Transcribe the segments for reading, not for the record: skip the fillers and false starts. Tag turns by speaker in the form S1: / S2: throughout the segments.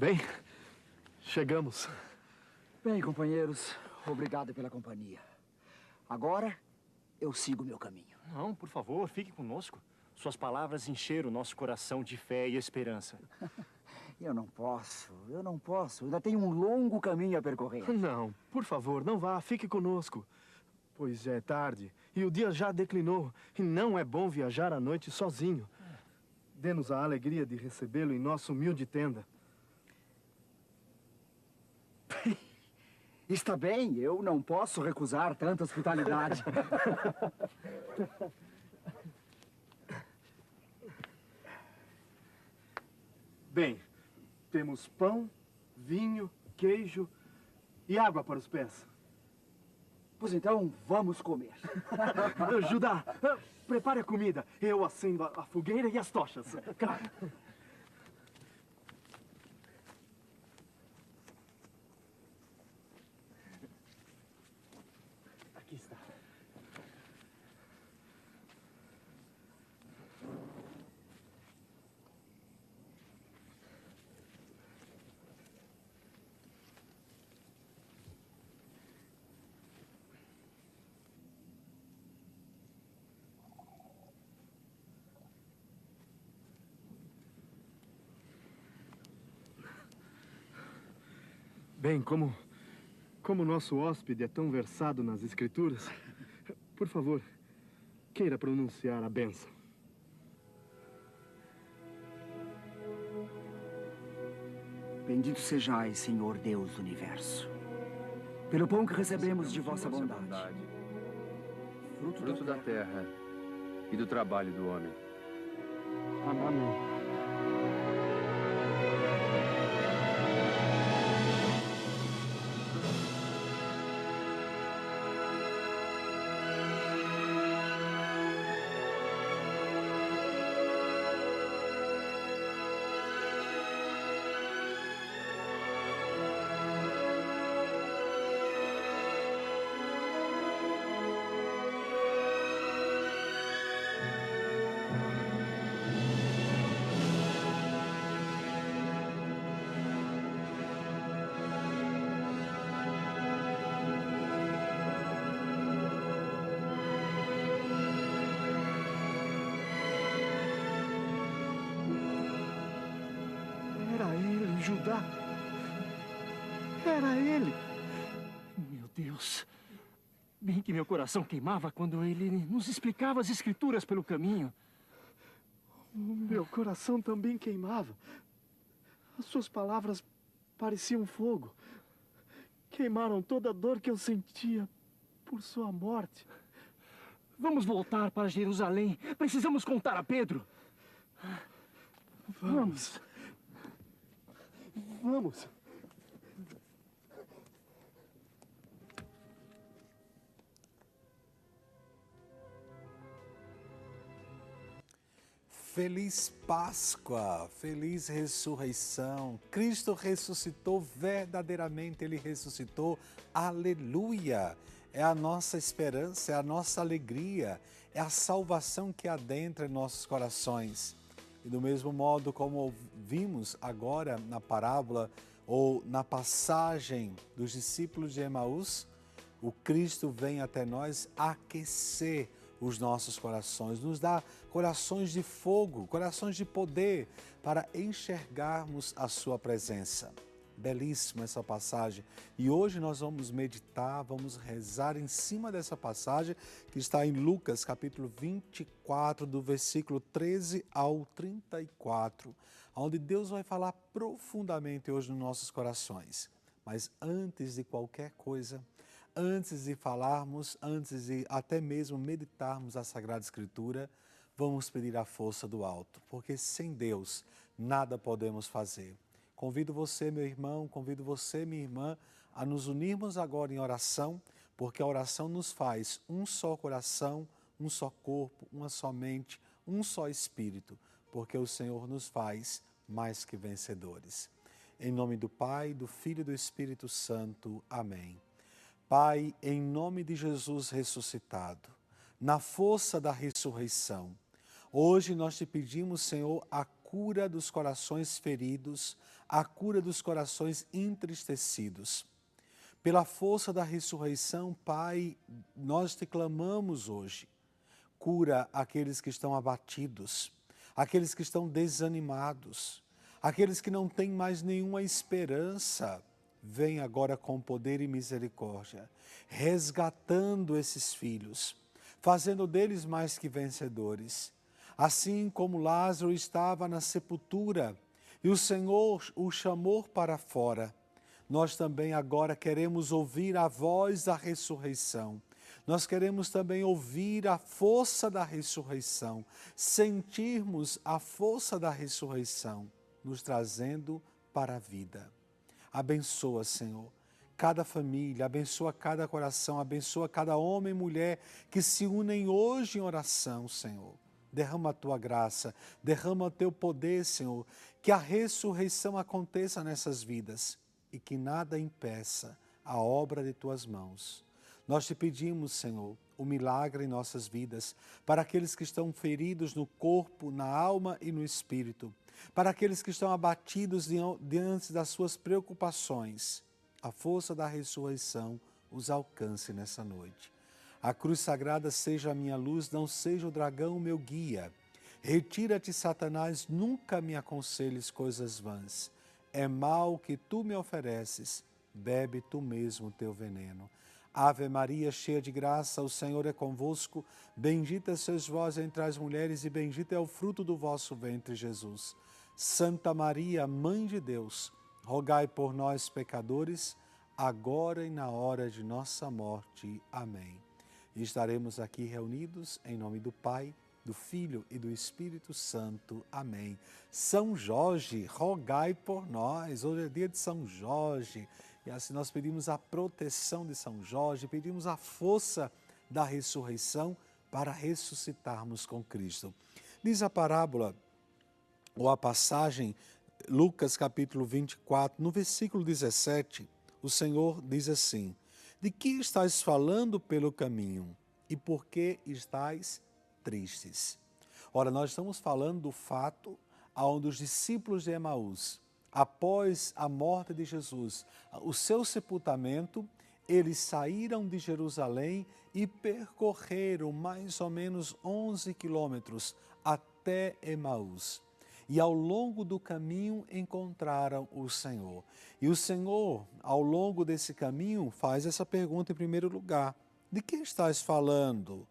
S1: Bem, chegamos.
S2: Bem, companheiros, obrigado pela companhia. Agora, eu sigo meu caminho.
S3: Não, por favor, fique conosco. Suas palavras encheram o nosso coração de fé e esperança.
S2: Eu não posso. Ainda tenho um longo caminho a percorrer.
S1: Não, por favor, não vá, fique conosco. Pois já é tarde e o dia já declinou. E não é bom viajar à noite sozinho. Dê-nos a alegria de recebê-lo em nossa humilde tenda.
S2: Está bem, eu não posso recusar tanta hospitalidade.
S1: Bem, temos pão, vinho, queijo e água para os pés.
S2: Pois então, vamos comer.
S1: Judá, prepare a comida. Eu acendo a fogueira e as tochas. Claro. Aqui está. Bem, como nosso hóspede é tão versado nas escrituras, por favor, queira pronunciar a bênção.
S2: Bendito sejais, Senhor Deus do Universo, pelo pão que recebemos de vossa bondade.
S4: Fruto da terra e do trabalho do homem.
S1: Amém. Era ele, Judá. Era ele.
S3: Meu Deus. Bem que meu coração queimava quando ele nos explicava as escrituras pelo caminho.
S1: O meu coração também queimava. As suas palavras pareciam fogo. Queimaram toda a dor que eu sentia por sua morte.
S3: Vamos voltar para Jerusalém. Precisamos contar a Pedro.
S1: Vamos. Vamos.
S5: Feliz Páscoa, feliz ressurreição. Cristo ressuscitou verdadeiramente, Ele ressuscitou. Aleluia! É a nossa esperança, é a nossa alegria, é a salvação que adentra em nossos corações. E do mesmo modo como vimos agora na parábola ou na passagem dos discípulos de Emaús, o Cristo vem até nós aquecer os nossos corações, nos dá corações de fogo, corações de poder para enxergarmos a sua presença. Belíssima essa passagem. E hoje nós vamos meditar, vamos rezar em cima dessa passagem que está em Lucas capítulo 24, do versículo 13 ao 34, onde Deus vai falar profundamente hoje nos nossos corações. Mas antes de qualquer coisa, antes de falarmos, antes de até mesmo meditarmos a Sagrada Escritura, vamos pedir a força do alto, porque sem Deus nada podemos fazer. Convido você, meu irmão, convido você, minha irmã, a nos unirmos agora em oração, porque a oração nos faz um só coração, um só corpo, uma só mente, um só espírito, porque o Senhor nos faz mais que vencedores. Em nome do Pai, do Filho e do Espírito Santo. Amém. Pai, em nome de Jesus ressuscitado, na força da ressurreição, hoje nós te pedimos, Senhor, a cura dos corações feridos, a cura dos corações entristecidos. Pela força da ressurreição, Pai, nós te clamamos hoje. Cura aqueles que estão abatidos, aqueles que estão desanimados, aqueles que não têm mais nenhuma esperança. Vem agora com poder e misericórdia, resgatando esses filhos, fazendo deles mais que vencedores. Assim como Lázaro estava na sepultura e o Senhor o chamou para fora, nós também agora queremos ouvir a voz da ressurreição. Nós queremos também ouvir a força da ressurreição, sentirmos a força da ressurreição, nos trazendo para a vida. Abençoa, Senhor, cada família, abençoa cada coração, abençoa cada homem e mulher que se unem hoje em oração, Senhor. Derrama a tua graça, derrama o teu poder, Senhor, que a ressurreição aconteça nessas vidas e que nada impeça a obra de tuas mãos. Nós te pedimos, Senhor, o milagre em nossas vidas, para aqueles que estão feridos no corpo, na alma e no espírito, para aqueles que estão abatidos diante das suas preocupações. A força da ressurreição os alcance nessa noite. A cruz sagrada seja a minha luz, não seja o dragão o meu guia. Retira-te, Satanás, nunca me aconselhes coisas vãs. É mal que tu me ofereces, bebe tu mesmo o teu veneno. Ave Maria, cheia de graça, o Senhor é convosco. Bendita sois vós entre as mulheres e bendito é o fruto do vosso ventre, Jesus. Santa Maria, Mãe de Deus, rogai por nós, pecadores, agora e na hora de nossa morte. Amém. E estaremos aqui reunidos em nome do Pai, do Filho e do Espírito Santo. Amém. São Jorge, rogai por nós. Hoje é dia de São Jorge. E assim nós pedimos a proteção de São Jorge, pedimos a força da ressurreição para ressuscitarmos com Cristo. Diz a parábola, ou a passagem, Lucas capítulo 24, no versículo 17, o Senhor diz assim: de que estáis falando pelo caminho e por que estáis tristes? Ora, nós estamos falando do fato onde os discípulos de Emaús, após a morte de Jesus, o seu sepultamento, eles saíram de Jerusalém e percorreram mais ou menos 11 quilômetros até Emaús. E ao longo do caminho encontraram o Senhor. E o Senhor, ao longo desse caminho, faz essa pergunta em primeiro lugar: de que estás falando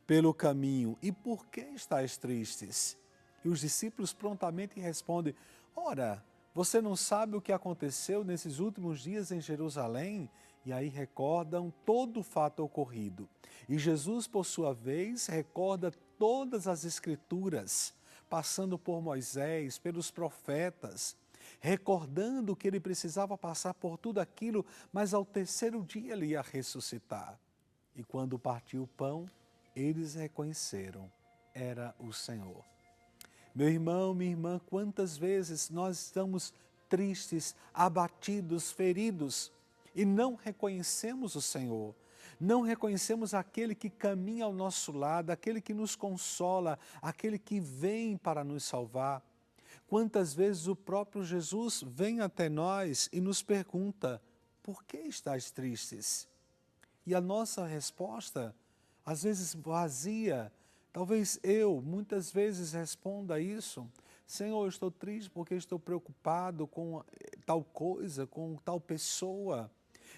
S5: pelo caminho e por que estás tristes? E os discípulos prontamente respondem: ora, você não sabe o que aconteceu nesses últimos dias em Jerusalém? E aí recordam todo o fato ocorrido. E Jesus, por sua vez, recorda todas as Escrituras, passando por Moisés, pelos profetas, recordando que ele precisava passar por tudo aquilo, mas ao terceiro dia ele ia ressuscitar. E quando partiu o pão, eles reconheceram, era o Senhor. Meu irmão, minha irmã, quantas vezes nós estamos tristes, abatidos, feridos e não reconhecemos o Senhor, não reconhecemos aquele que caminha ao nosso lado, aquele que nos consola, aquele que vem para nos salvar. Quantas vezes o próprio Jesus vem até nós e nos pergunta: por que estáis tristes? E a nossa resposta, às vezes vazia, talvez eu, muitas vezes, responda isso: Senhor, eu estou triste porque estou preocupado com tal coisa, com tal pessoa,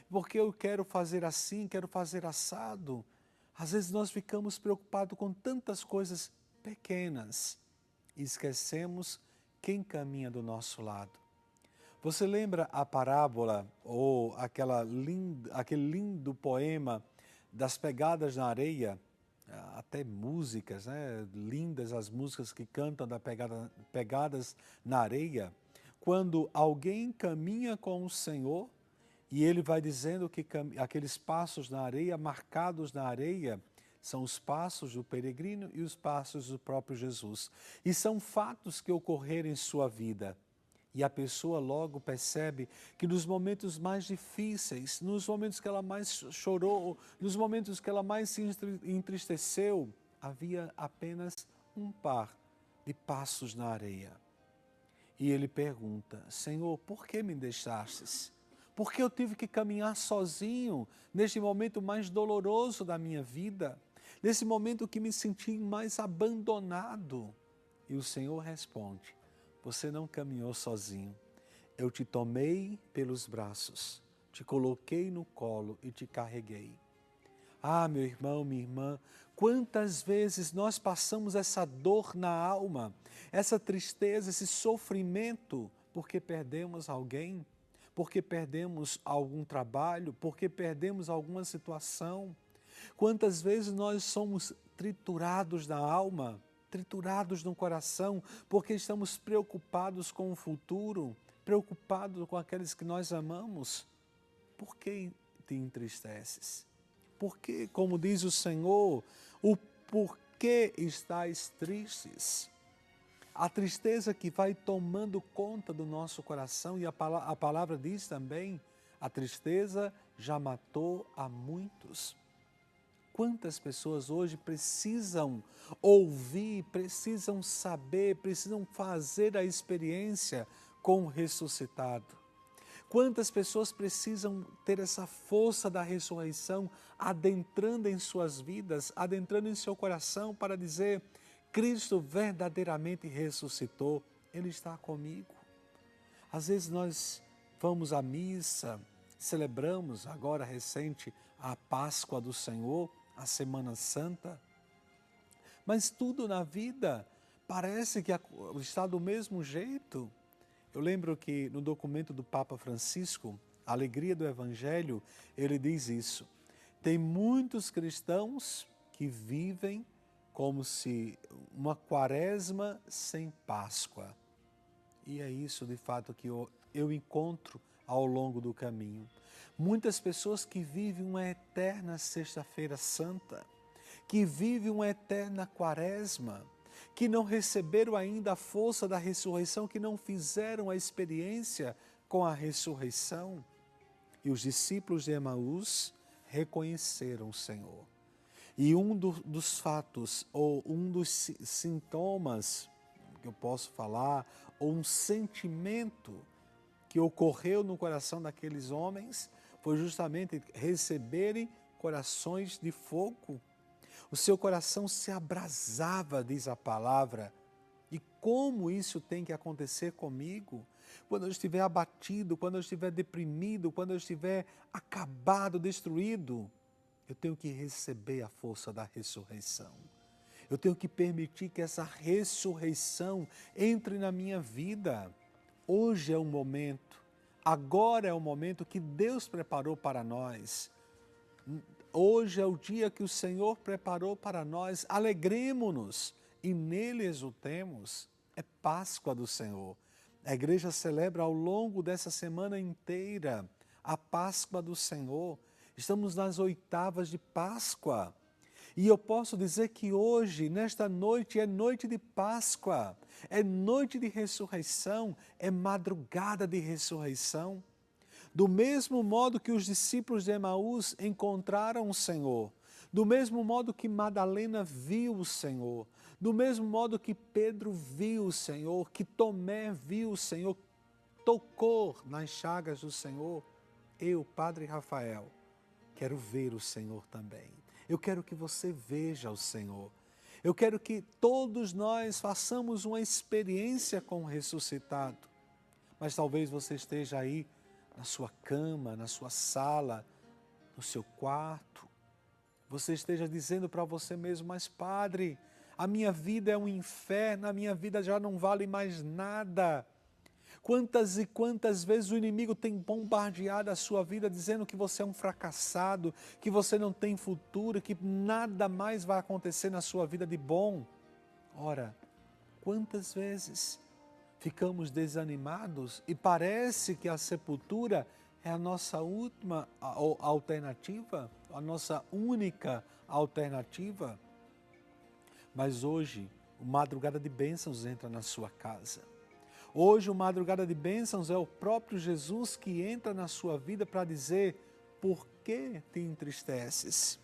S5: porque eu quero fazer assim, quero fazer assado. Às vezes nós ficamos preocupados com tantas coisas pequenas e esquecemos quem caminha do nosso lado. Você lembra a parábola ou aquele lindo poema das pegadas na areia? Até músicas, né? Lindas as músicas que cantam da pegadas na areia. Quando alguém caminha com o Senhor e ele vai dizendo que aqueles passos na areia, marcados na areia, são os passos do peregrino e os passos do próprio Jesus. E são fatos que ocorreram em sua vida. E a pessoa logo percebe que nos momentos mais difíceis, nos momentos que ela mais chorou, nos momentos que ela mais se entristeceu, havia apenas um par de passos na areia. E ele pergunta: Senhor, por que me deixastes? Por que eu tive que caminhar sozinho neste momento mais doloroso da minha vida? Nesse momento que me senti mais abandonado? E o Senhor responde: você não caminhou sozinho. Eu te tomei pelos braços, te coloquei no colo e te carreguei. Ah, meu irmão, minha irmã, quantas vezes nós passamos essa dor na alma, essa tristeza, esse sofrimento, porque perdemos alguém, porque perdemos algum trabalho, porque perdemos alguma situação. Quantas vezes nós somos triturados na alma, triturados no coração, porque estamos preocupados com o futuro, preocupados com aqueles que nós amamos. Por que te entristeces? Porque, como diz o Senhor, o porquê estáis tristes? A tristeza que vai tomando conta do nosso coração, e a palavra diz também, a tristeza já matou a muitos. Quantas pessoas hoje precisam ouvir, precisam saber, precisam fazer a experiência com o ressuscitado? Quantas pessoas precisam ter essa força da ressurreição adentrando em suas vidas, adentrando em seu coração para dizer: Cristo verdadeiramente ressuscitou, Ele está comigo. Às vezes nós vamos à missa, celebramos agora recente a Páscoa do Senhor, a Semana Santa, mas tudo na vida parece que está do mesmo jeito. Eu lembro que no documento do Papa Francisco, A Alegria do Evangelho, ele diz isso: tem muitos cristãos que vivem como se uma quaresma sem Páscoa. E é isso, de fato, que eu encontro ao longo do caminho. Muitas pessoas que vivem uma eterna Sexta-feira Santa, que vivem uma eterna quaresma, que não receberam ainda a força da ressurreição, que não fizeram a experiência com a ressurreição. E os discípulos de Emaús reconheceram o Senhor. E um dos fatos, ou um dos sintomas que eu posso falar, ou um sentimento que ocorreu no coração daqueles homens, foi justamente receberem corações de fogo. O seu coração se abrasava, diz a palavra. E como isso tem que acontecer comigo? Quando eu estiver abatido, quando eu estiver deprimido, quando eu estiver acabado, destruído, eu tenho que receber a força da ressurreição. Eu tenho que permitir que essa ressurreição entre na minha vida. Hoje é o momento, agora é o momento que Deus preparou para nós. Hoje é o dia que o Senhor preparou para nós. Alegremo-nos e nele exultemos. É Páscoa do Senhor. A igreja celebra ao longo dessa semana inteira a Páscoa do Senhor. Estamos nas oitavas de Páscoa. E eu posso dizer que hoje, nesta noite, é noite de Páscoa, é noite de ressurreição, é madrugada de ressurreição. Do mesmo modo que os discípulos de Emaús encontraram o Senhor, do mesmo modo que Madalena viu o Senhor, do mesmo modo que Pedro viu o Senhor, que Tomé viu o Senhor, tocou nas chagas do Senhor, eu, Padre Rafael, quero ver o Senhor também. Eu quero que você veja o Senhor. Eu quero que todos nós façamos uma experiência com o ressuscitado. Mas talvez você esteja aí na sua cama, na sua sala, no seu quarto. Você esteja dizendo para você mesmo: mas Padre, a minha vida é um inferno, a minha vida já não vale mais nada. Quantas e quantas vezes o inimigo tem bombardeado a sua vida dizendo que você é um fracassado, que você não tem futuro, que nada mais vai acontecer na sua vida de bom. Ora, quantas vezes ficamos desanimados e parece que a sepultura é a nossa última alternativa, a nossa única alternativa. Mas hoje, o Madrugada de Bênçãos entra na sua casa. Hoje, o Madrugada de Bênçãos é o próprio Jesus que entra na sua vida para dizer: por que te entristeces?